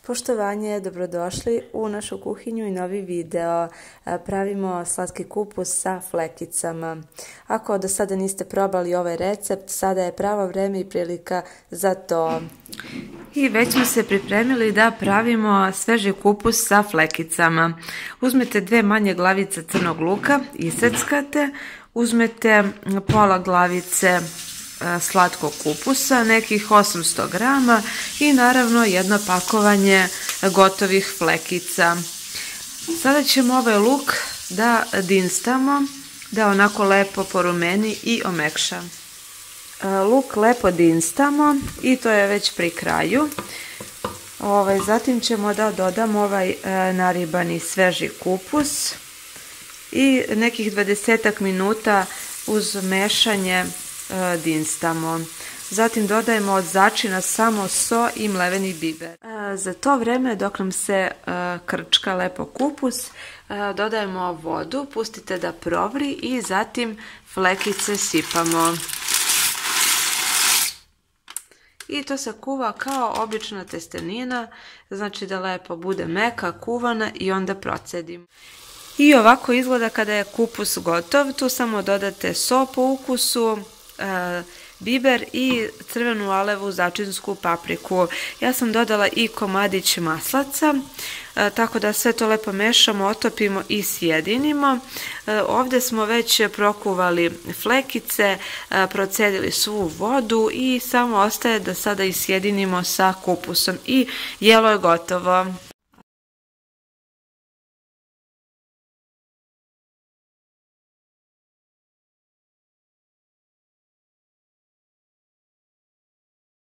Poštovanje, dobrodošli u našu kuhinju i novi video. Pravimo slatki kupus sa flekicama. Ako do sada niste probali ovaj recept, sada je pravo vreme i prilika za to. I već smo se pripremili da pravimo sveži kupus sa flekicama. Uzmete 2 manje glavice crnog luka, iseckate, uzmete pola glavice slatkog kupusa, nekih 800 grama i naravno jedno pakovanje gotovih flekica. Sada ćemo ovaj luk da dinstamo, da onako lepo porumeni i omekša. Luk lepo dinstamo i to je već pri kraju. Zatim ćemo da dodamo ovaj naribani sveži kupus i nekih 20 minuta uz mešanje dinstamo. Zatim dodajemo od začina samo so i mleveni biber. Za to vreme dok nam se krčka lepo kupus, dodajemo vodu, pustite da provri i zatim flekice sipamo. I to se kuva kao obična testenina, znači da lepo bude meka, kuvana i onda procedimo. I ovako izgleda kada je kupus gotov, tu samo dodate so po ukusu, biber i crvenu alevu začinsku papriku. Ja sam dodala i komadić maslaca, tako da sve to lepo mešamo, otopimo i sjedinimo. Ovdje smo već prokuvali flekice, procedili svu vodu i samo ostaje da sada isjedinimo sa kupusom i jelo je gotovo.